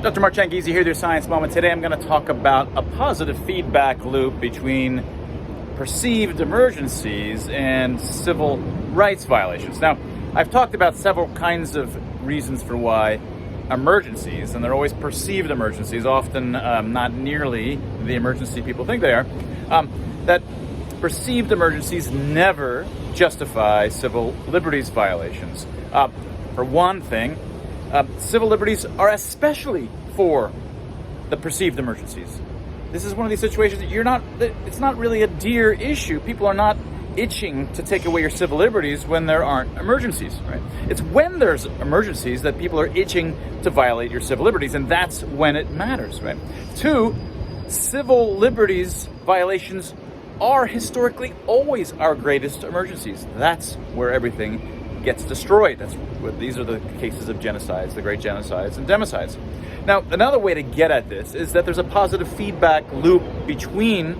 Dr. Mark Changizi here with your Science Moment. Today I'm going to talk about a positive feedback loop between perceived emergencies and civil rights violations. Now, I've talked about several kinds of reasons for why emergencies, and they're always perceived emergencies, often not nearly the emergency people think they are, that perceived emergencies never justify civil liberties violations. For one thing, civil liberties are especially for the perceived emergencies. This is one of these situations that it's not really a dear issue. People are not itching to take away your civil liberties when there aren't emergencies, right? It's when there's emergencies that people are itching to violate your civil liberties, and that's when it matters, right? Two, civil liberties violations are historically always our greatest emergencies. That's where everything gets destroyed. These are the cases of genocides, the great genocides and democides. Now, another way to get at this is that there's a positive feedback loop between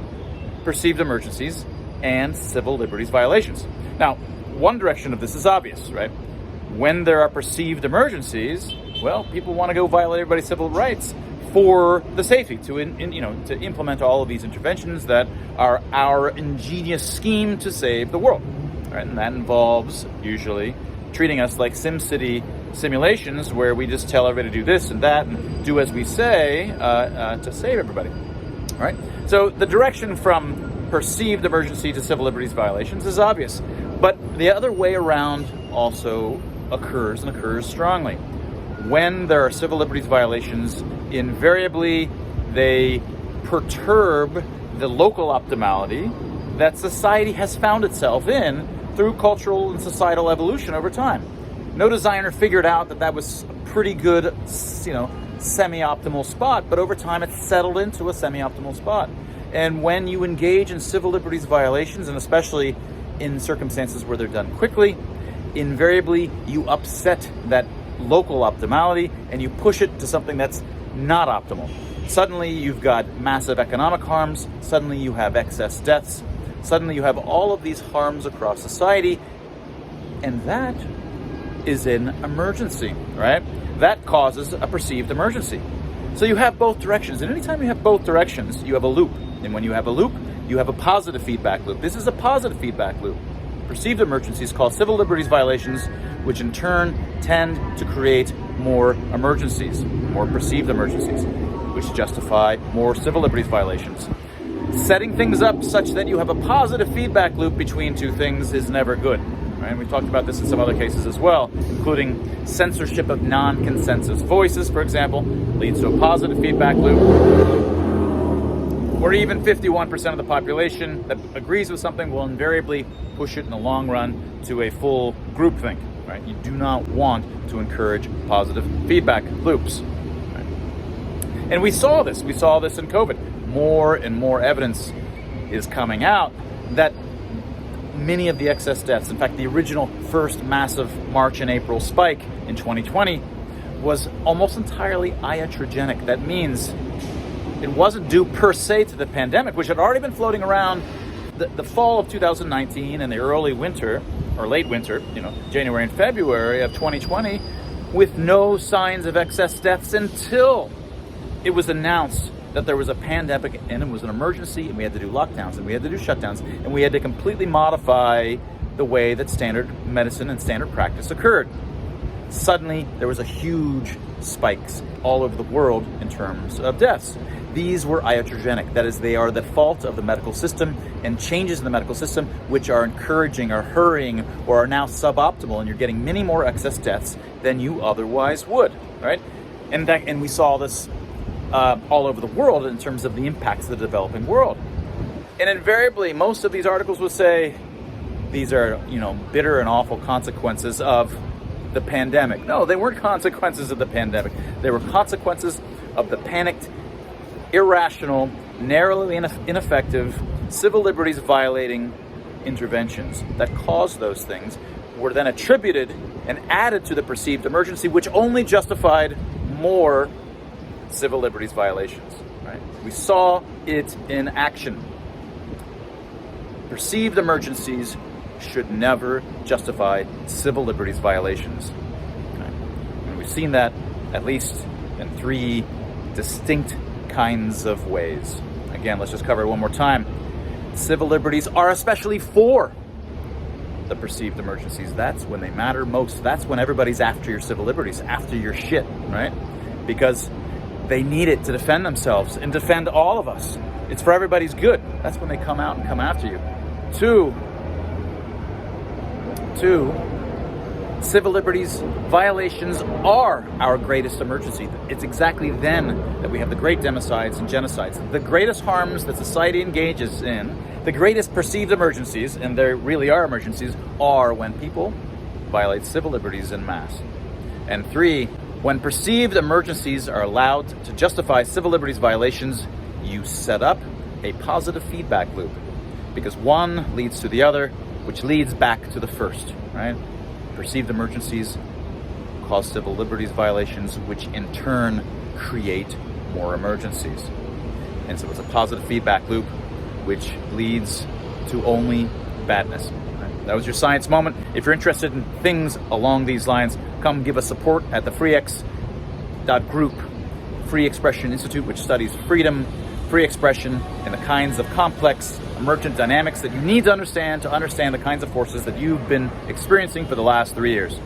perceived emergencies and civil liberties violations. Now, one direction of this is obvious, right? When there are perceived emergencies, well, people want to go violate everybody's civil rights for the safety, to implement all of these interventions that are our ingenious scheme to save the world. Right, and that involves usually treating us like SimCity simulations where we just tell everybody to do this and that and do as we say to save everybody. All right? So the direction from perceived emergency to civil liberties violations is obvious. But the other way around also occurs, and occurs strongly. When there are civil liberties violations, invariably they perturb the local optimality that society has found itself in through cultural and societal evolution over time. No designer figured out that was a pretty good, semi-optimal spot, but over time it's settled into a semi-optimal spot. And when you engage in civil liberties violations, and especially in circumstances where they're done quickly, invariably you upset that local optimality and you push it to something that's not optimal. Suddenly you've got massive economic harms, suddenly you have excess deaths, suddenly you have all of these harms across society, and that is an emergency, right? That causes a perceived emergency. So you have both directions, and anytime you have both directions, you have a loop. And when you have a loop, you have a positive feedback loop. This is a positive feedback loop. Perceived emergencies cause civil liberties violations, which in turn tend to create more emergencies, more perceived emergencies, which justify more civil liberties violations. Setting things up such that you have a positive feedback loop between two things is never good. Right? We've talked about this in some other cases as well, including censorship of non-consensus voices, for example, leads to a positive feedback loop. Or even 51% of the population that agrees with something will invariably push it in the long run to a full groupthink. Right? You do not want to encourage positive feedback loops. Right? And we saw this in COVID. More and more evidence is coming out that many of the excess deaths, in fact, the original first massive March and April spike in 2020 was almost entirely iatrogenic. That means it wasn't due per se to the pandemic, which had already been floating around the fall of 2019 and the early winter, or late winter, January and February of 2020, with no signs of excess deaths until it was announced that there was a pandemic and it was an emergency and we had to do lockdowns and we had to do shutdowns and we had to completely modify the way that standard medicine and standard practice occurred. Suddenly, there was a huge spikes all over the world in terms of deaths. These were iatrogenic. That is, they are the fault of the medical system and changes in the medical system which are encouraging or hurrying or are now suboptimal, and you're getting many more excess deaths than you otherwise would, right? And we saw this all over the world in terms of the impacts of the developing world. And invariably, most of these articles would say these are, bitter and awful consequences of the pandemic. No, they weren't consequences of the pandemic. They were consequences of the panicked, irrational, narrowly ineffective, civil liberties violating interventions that caused those things, were then attributed and added to the perceived emergency, which only justified more civil liberties violations. Right? We saw it in action. Perceived emergencies should never justify civil liberties violations. Okay? And we've seen that, at least in 3 distinct kinds of ways. Again, let's just cover it one more time. Civil liberties are especially for the perceived emergencies. That's when they matter most. That's when everybody's after your civil liberties, after your shit, right? Because they need it to defend themselves and defend all of us. It's for everybody's good. That's when they come out and come after you. Two, civil liberties violations are our greatest emergency. It's exactly then that we have the great democides and genocides. The greatest harms that society engages in, the greatest perceived emergencies, and there really are emergencies, are when people violate civil liberties en masse. And 3, when perceived emergencies are allowed to justify civil liberties violations, you set up a positive feedback loop, because one leads to the other, which leads back to the first, right? Perceived emergencies cause civil liberties violations, which in turn create more emergencies. And so it's a positive feedback loop, which leads to only badness. Right? That was your science moment. If you're interested in things along these lines, come give us support at the freex.group, Free Expression Institute, which studies freedom, free expression, and the kinds of complex emergent dynamics that you need to understand the kinds of forces that you've been experiencing for the last 3 years.